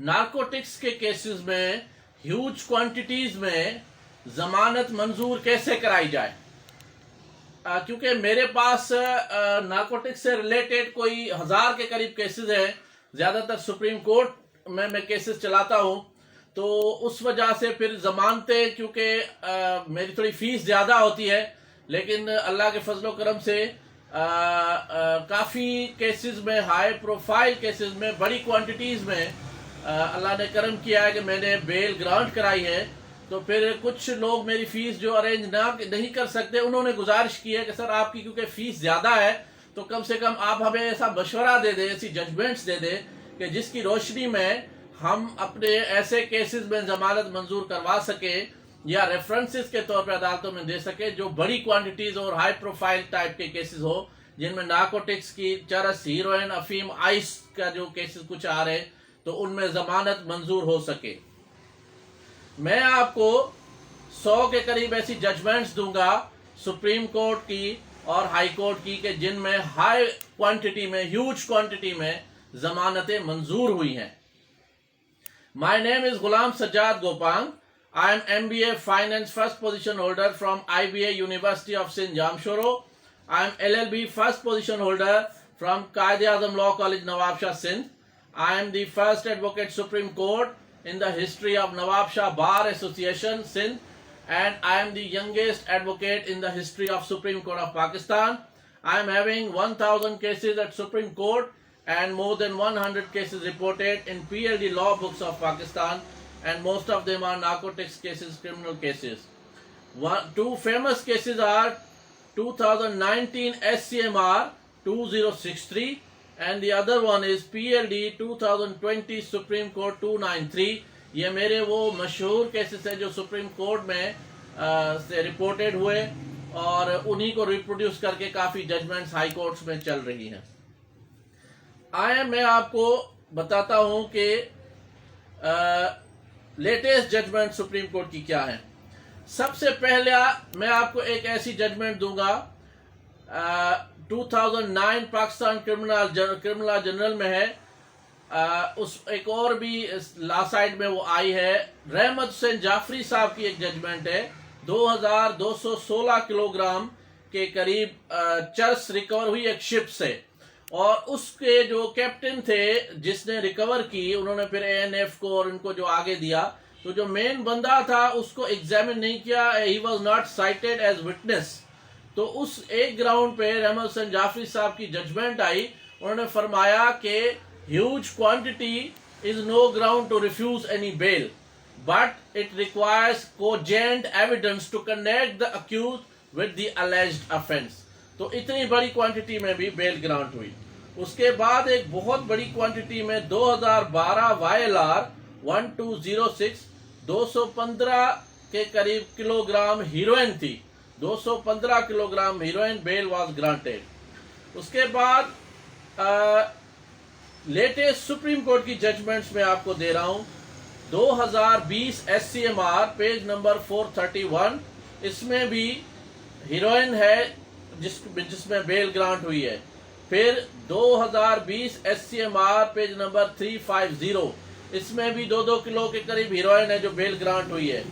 Narcotics के cases में huge quantities में जमानत मंजूर कैसे कराई जाए। क्योंकि मेरे पास नारकोटिक्स से रिलेटेड कोई 1000 के करीब केसेस हैं, ज़्यादातर सुप्रीम कोर्ट में मैं केसेस चलाता हूं, तो उस वजह से फिर जमानतें, क्योंकि मेरी थोड़ी फीस ज़्यादा होती है, लेकिन अल्लाह के फजलो करम से काफ़ी केसेस में, हाई प्रोफाइल केसेस में, बड़ी क्वांटिटीज़ में अल्लाह ने करम किया है कि मैंने बेल ग्रांट कराई है। तो फिर कुछ लोग मेरी फीस जो अरेंज नहीं कर सकते, उन्होंने गुजारिश की है कि सर आपकी क्योंकि फीस ज़्यादा है तो कम से कम आप हमें ऐसा मशवरा दे दें, ऐसी जजमेंट्स दे दें कि जिसकी रोशनी में हम अपने ऐसे केसेस में जमानत मंजूर करवा सकें या रेफरेंसेस के तौर पर अदालतों में दे सके जो बड़ी क्वांटिटीज और हाई प्रोफाइल टाइप के केसेस हो, जिनमें नारकोटिक्स की, चरस, हीरोइन, अफीम, आइस का जो केसेस कुछ आ रहे, तो उनमें जमानत मंजूर हो सके। मैं आपको 100 के करीब ऐसी जजमेंट्स दूंगा सुप्रीम कोर्ट की और हाई कोर्ट की कि जिनमें हाई क्वांटिटी में, ह्यूज क्वांटिटी में जमानतें मंजूर हुई हैं। My name is Ghulam Sajjad Gopang. I am MBA Finance first position holder from IBA University of Sindh Jamshoro. I am LLB first position holder from Quaid-e-Azam Law College Nawab Shah Sindh. I am the first advocate Supreme Court in the history of Nawab Shah Bar Association Sindh, and I am the youngest advocate in the history of Supreme Court of Pakistan. I am having 1000 cases at Supreme Court and more than 100 cases reported in PLD law books of Pakistan, and most of them are narcotics cases, criminal cases. Two famous cases are 2019 SCMR 2063 and the other one is PLD 2020 Supreme Court 293. ये मेरे वो मशहूर cases हैं जो supreme court में से reported हुए और उन्हीं को रिप्रोड्यूस करके काफ़ी जजमेंट्स हाई कोर्ट्स में चल रही हैं। मैं आपको बताता हूं कि लेटेस्ट जजमेंट सुप्रीम कोर्ट की क्या है। सबसे पहले मैं आपको एक ऐसी जजमेंट दूंगा 2009 पाकिस्तान क्रिमिनल जनरल में है। उस एक और भी ला साइड में वो आई है, रहमत हुसैन जाफरी साहब की एक जजमेंट है। 2216 किलोग्राम के करीब चरस रिकवर हुई एक शिप से, और उसके जो कैप्टन थे जिसने रिकवर की, उन्होंने फिर ANF को और इनको जो आगे दिया, तो जो मेन बंदा था उसको एग्जामिन नहीं किया, he was not cited as witness. तो उस एक ग्राउंड पे रहमत हुसैन जाफरी साहब की जजमेंट आई। उन्होंने फरमाया कि huge quantity is no ground to refuse any bail, but it requires cogent evidence to connect the accused with the alleged offence. तो इतनी बड़ी क्वांटिटी में भी बेल ग्रांट हुई। उसके बाद एक बहुत बड़ी क्वांटिटी में 2012 YLR 1206 215 के करीब किलोग्राम हीरोइन थी। 215 kilogram heroin bail was granted. उसके बाद लेटेस्ट सुप्रीम कोर्ट की जजमेंट्स में आपको दे रहा हूं। 2020 SCMR पेज नंबर 431, इसमें भी हीरोइन है जिसमें बेल ग्रांट हुई है। फिर 2020 SCMR पेज नंबर 350, इसमें भी 2-2 किलो के करीब हीरोइन है जो बेल ग्रांट हुई है।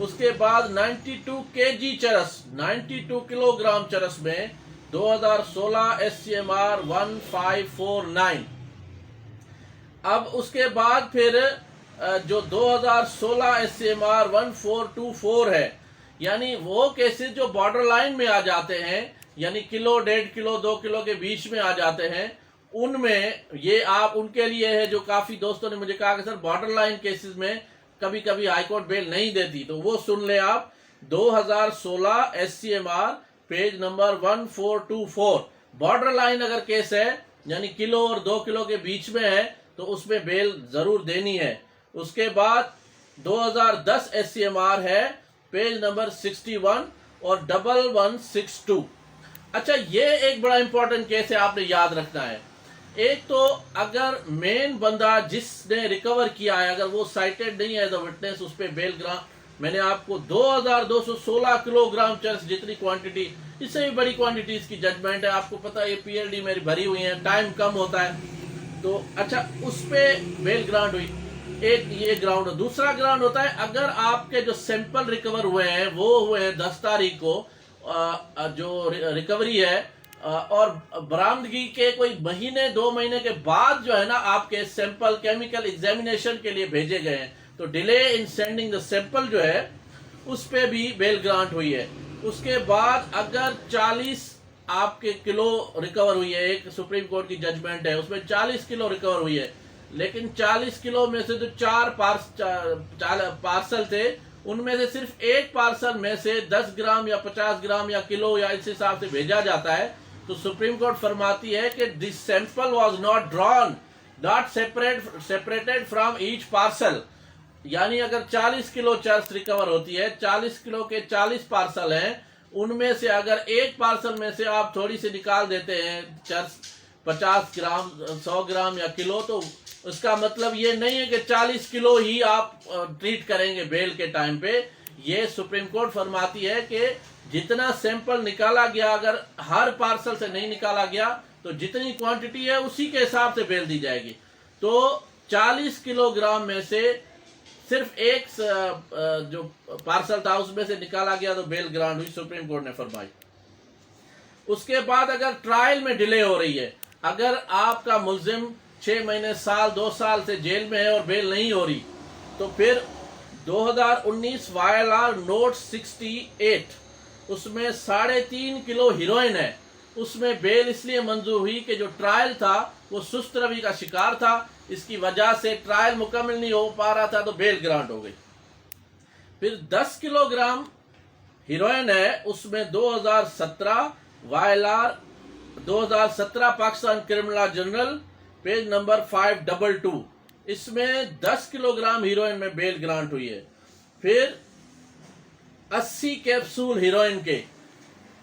उसके बाद 92 kg चरस, 92 किलोग्राम चरस में 2016 SCMR 1549। अब उसके बाद फिर जो 2016 SCMR 1424 है, यानी वो केसेस जो बॉर्डर लाइन में आ जाते हैं, यानी किलो, 1.5 किलो, 2 किलो के बीच में आ जाते हैं, उनमें ये आप उनके लिए है जो काफ़ी दोस्तों ने मुझे कहा कि सर बॉर्डर लाइन केसेस में कभी कभी हाईकोर्ट बेल नहीं देती, तो वो सुन ले आप। 2016 SCMR page number 1424, border line अगर केस है यानी किलो और 2 किलो के बीच में है तो उसमें बेल जरूर देनी है। उसके बाद 2010 SCMR है पेज नंबर 61 और 1162। अच्छा, ये एक बड़ा इंपॉर्टेंट केस है, आपने याद रखना है। एक तो अगर मेन बंदा जिसने रिकवर किया है अगर वो साइटेड नहीं है एज अ विटनेस, उस पर बेल ग्रांट। मैंने आपको 2216 किलोग्राम चरस जितनी क्वांटिटी, इससे भी बड़ी क्वांटिटीज की जजमेंट है। आपको पता है ये PLD मेरी भरी हुई है, टाइम कम होता है, तो अच्छा उस पे बेल ग्रांट हुई। एक ये ग्राउंड। दूसरा ग्राउंड होता है अगर आपके जो सैंपल रिकवर हुए हैं वो हुए हैं 10 तारीख को, जो रिकवरी है, और बरामदगी के कोई महीने 2 महीने के बाद जो है ना आपके सैंपल केमिकल एग्जामिनेशन के लिए भेजे गए हैं, तो delay in sending the sample जो है उस पे भी बेल ग्रांट हुई है। उसके बाद अगर 40 आपके किलो रिकवर हुई है, एक सुप्रीम कोर्ट की जजमेंट है उसमें 40 किलो रिकवर हुई है, लेकिन 40 किलो में से जो 4 पार्सल थे उनमें से सिर्फ एक पार्सल में से 10 ग्राम या 50 ग्राम या किलो या इस हिसाब से भेजा जाता है, तो सुप्रीम कोर्ट फरमाती है कि this sample was not drawn, not separated from each parcel. यानी अगर 40 किलो चर्स रिकवर होती है, 40 किलो के 40 पार्सल हैं, उनमें से अगर एक पार्सल में से आप थोड़ी सी निकाल देते हैं चर्स 50 ग्राम 100 ग्राम या किलो, तो उसका मतलब ये नहीं है कि 40 किलो ही आप ट्रीट करेंगे बेल के टाइम पे। ये सुप्रीम कोर्ट फरमाती है कि जितना सैंपल निकाला गया, अगर हर पार्सल से नहीं निकाला गया तो जितनी क्वांटिटी है उसी के हिसाब से बेल दी जाएगी। तो 40 किलोग्राम में से सिर्फ एक जो पार्सल था उसमें से निकाला गया तो बेल ग्रांट हुई, सुप्रीम कोर्ट ने फरमाई। उसके बाद अगर ट्रायल में डिले हो रही है, अगर आपका मुल्जिम 6 महीने साल 2 साल से जेल में है और बेल नहीं हो रही, तो फिर 2019 वायलार नोट 68 उसमें 3.5 किलो हीरोइन है, उसमें बेल इसलिए मंजूर हुई कि जो ट्रायल था वो सुस्त रवि का शिकार था, इसकी वजह से ट्रायल मुकम्मल नहीं हो पा रहा था तो बेल ग्रांट हो गई। फिर 10 किलोग्राम हीरोइन है, उसमें 2017 वायलार 2017 Pakistan criminal journal page number 522, इसमें 10 किलोग्राम हीरोइन में बेल ग्रांट हुई है। फिर 80 कैप्सूल हीरोइन के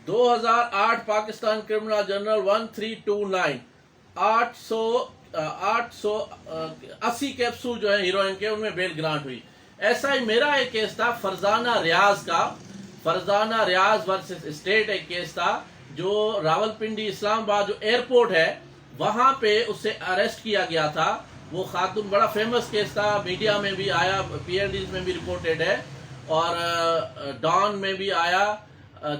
2008 पाकिस्तान क्रिमिनल जर्नल 1329 880 कैप्सूल जो है हीरोइन के, उनमें बेल ग्रांट हुई। ऐसा ही मेरा एक केस था फरजाना रियाज का, फरजाना रियाज वर्सेस स्टेट एक केस था, जो रावलपिंडी इस्लामाबाद जो एयरपोर्ट है वहां पे उससे अरेस्ट किया गया था। वो खातून बड़ा फेमस केस था, मीडिया में भी आया, PLDs में भी रिपोर्टेड है, और डॉन में भी आया,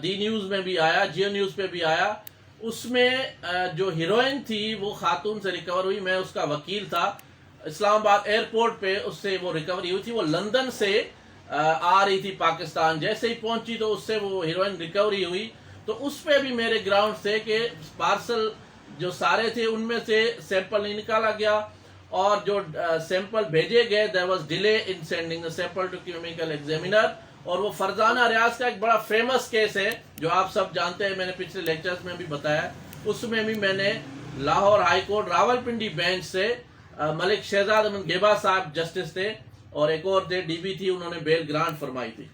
दी न्यूज में भी आया, जियो न्यूज पे भी आया। उसमें जो हीरोइन थी वो खातून से रिकवर हुई, मैं उसका वकील था। इस्लामाबाद एयरपोर्ट पे उससे वो रिकवरी हुई थी, वो लंदन से आ रही थी पाकिस्तान, जैसे ही पहुंची तो उससे वो हीरोइन रिकवरी हुई। तो उस पे भी मेरे ग्राउंड थे कि पार्सल जो सारे थे उनमें से सैंपल नहीं निकाला गया, और जो सैंपल भेजे गए there was delay in sending the sample to chemical examiner. और वो फरजाना रियाज का एक बड़ा फेमस केस है जो आप सब जानते हैं, मैंने पिछले लेक्चर्स में भी बताया। उसमें भी मैंने Lahore high court Rawalpindi bench से मलिक शहजाद अहमद गेबा साहब जस्टिस थे, और एक और थे DB थी, उन्होंने बेल ग्रांट फरमाई थी।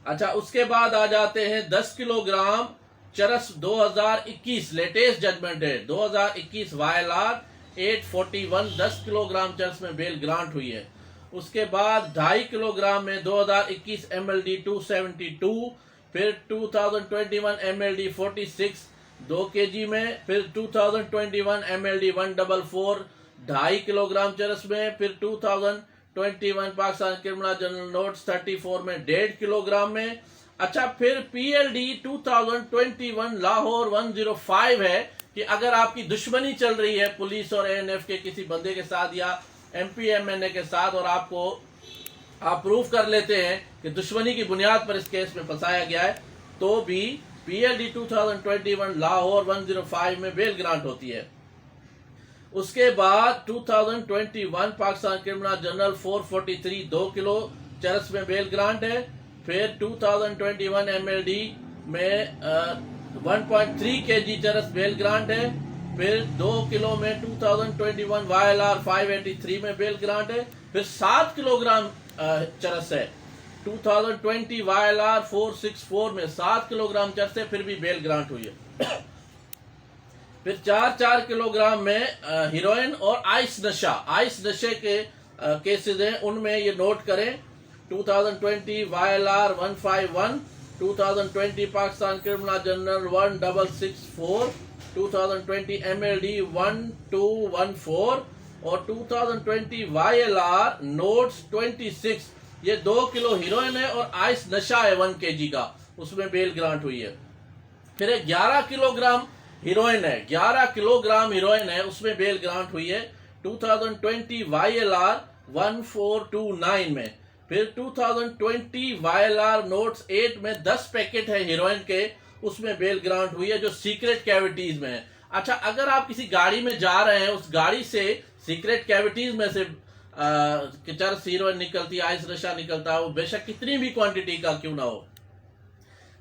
अच्छा, उसके बाद आ जाते हैं 10 किलोग्राम चरस 2021 लेटेस्ट जजमेंट है 2021 वायलार 841 10 किलोग्राम चरस में बेल ग्रांट हुई है। उसके बाद 2.5 किलोग्राम में 2021 MLD 272, फिर 2021 MLD 46 2 kg में, फिर 2021 MLD 144 2.5 किलोग्राम चरस में, फिर 2021 पाकिस्तान क्रिमिनल जर्नल नोट्स 34 में 1.5 किलोग्राम में। अच्छा, फिर PLD 2021 लाहौर 105 है कि अगर आपकी दुश्मनी चल रही है पुलिस और ANF के किसी बंदे के साथ या MPMNA के साथ, और आप प्रूफ कर लेते हैं कि दुश्मनी की बुनियाद पर इस केस में फंसाया गया है, तो भी PLD 2021 लाहौर 105 में बेल ग्रांट होती है। उसके बाद 2021 पाकिस्तान क्रिमिनल जर्नल 443 2 किलो चरस में बेल ग्रांट है। फिर 2021 MLD में 1.3 kg चरस बेल ग्रांट है। फिर 2 किलो में 2021 YLR 583 में बेल ग्रांट है। फिर 7 किलोग्राम चरस है 2020 YLR 464 में 7 किलोग्राम चरस है, फिर भी बेल ग्रांट हुई है। फिर 4 किलोग्राम में हीरोइन और आइस नशे के केसेस हैं, उनमें ये नोट करें 2020 YLR 151, 2020 Pakistan criminal journal 1664, 2020 MLD 1214 और 2020 YLR नोट्स 26, ये 2 किलो हीरोइन है और आइस नशा है 1 kg का, उसमें बेल ग्रांट हुई है। फिर 11 किलोग्राम हीरोइन है, 11 किलोग्राम हीरोइन है, उसमें बेल ग्रांट हुई है 2020 YLR 1429 में। फिर 2020 YLR नोट्स 8 में 10 पैकेट है हीरोइन के, उसमें बेल ग्रांट हुई है, जो सीक्रेट कैविटीज में है। अच्छा, अगर आप किसी गाड़ी में जा रहे हैं, उस गाड़ी से सीक्रेट कैविटीज में से चरस हीरोइन निकलती है, आइस नशा निकलता है, वो बेशक कितनी भी क्वांटिटी का क्यों ना हो,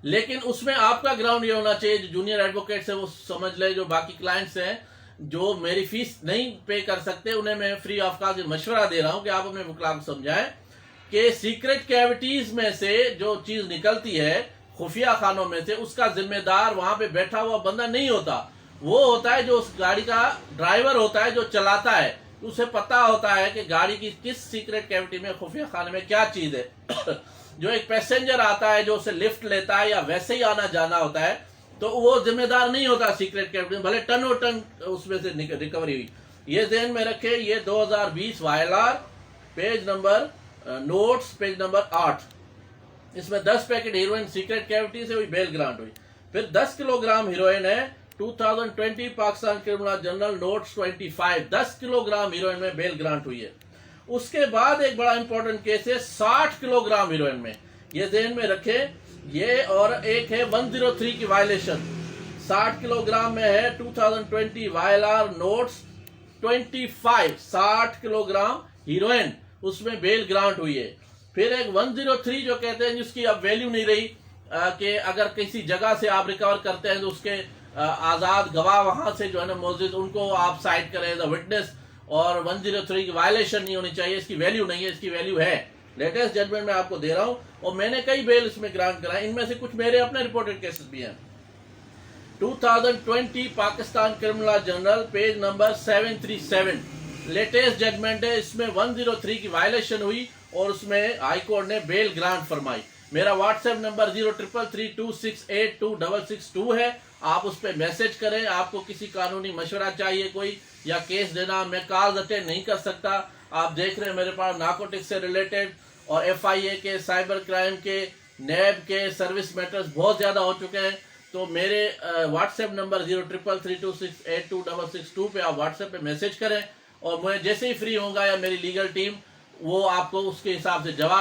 लेकिन उसमें आपका ग्राउंड ये होना चाहिए, जो जूनियर एडवोकेट्स है वो समझ ले, जो बाकी क्लाइंट्स हैं जो मेरी फीस नहीं पे कर सकते, उन्हें मैं फ्री ऑफ कॉस्ट मशवरा दे रहा हूं कि आप अपने वकील को समझाएं कि सीक्रेट कैविटीज में से जो चीज निकलती है खुफिया खानों में से, उसका जिम्मेदार वहां पे बैठा हुआ बंदा नहीं होता, वो होता है जो उस गाड़ी का ड्राइवर होता है, जो चलाता है। उसे पता होता है कि गाड़ी की किस सीक्रेट कैविटी में, खुफिया खाने में क्या चीज है। जो एक पैसेंजर आता है जो उसे लिफ्ट लेता है या वैसे ही आना जाना होता है, तो वो जिम्मेदार नहीं होता सीक्रेट कैविटी में, भले टनों टन उसमें से रिकवरी हुई। ये ध्यान में रखे, ये 2020 YLR page number notes page number 8, इसमें 10 पैकेट हीरोइन सीक्रेट कैविटी से हुई, बेल ग्रांट हुई। फिर 10 किलोग्राम हीरोइन है 2020 Pakistan criminal general notes 25, 10 kilogram heroine में बेल ग्रांट हुई है। उसके बाद एक बड़ा इंपॉर्टेंट केस है 60 किलोग्राम हीरोइन में, ये ध्यान में रखे, ये और एक है 103 की वायलेशन, 60 किलोग्राम में है 2020 YLR नोट्स 25, 60 किलोग्राम हीरोइन, उसमें बेल ग्रांट हुई है। फिर एक 103 जो कहते हैं जिसकी अब वैल्यू नहीं रही, कि अगर किसी जगह से आप रिकवर करते हैं तो उसके आजाद गवाह वहां से जो है ना मौजूद, उनको आप साइड करें एज अ विटनेस, और 103 की वायलेशन नहीं होनी चाहिए, इसकी वैल्यू नहीं है, इसकी वैल्यू है। लेटेस्ट जजमेंट मैं आपको दे रहा हूं, और मैंने कई बेल इसमें ग्रांट कराए, इनमें से कुछ मेरे अपने रिपोर्टेड केसेस भी हैं। 2020 Pakistan criminal journal page number 737, latest judgment है, इसमें 103 की वायलेशन हुई और उसमें हाई कोर्ट ने बेल ग्रांट फरमाई। मेरा व्हाट्सएप नंबर 0333268262 है, आप उस पर मैसेज करें। आपको किसी कानूनी मशवरा चाहिए कोई या केस देना, मैं कॉल अटेंड नहीं कर सकता। आप देख रहे हैं मेरे पास नार्कोटिक्स से रिलेटेड और FIA के, साइबर क्राइम के, नैब के सर्विस मैटर्स बहुत ज्यादा हो चुके हैं। तो मेरे व्हाट्सएप नंबर 0333268262 पे आप व्हाट्सएप पे मैसेज करें, और मैं जैसे ही फ्री होगा या मेरी लीगल टीम वो आपको उसके हिसाब से जवाब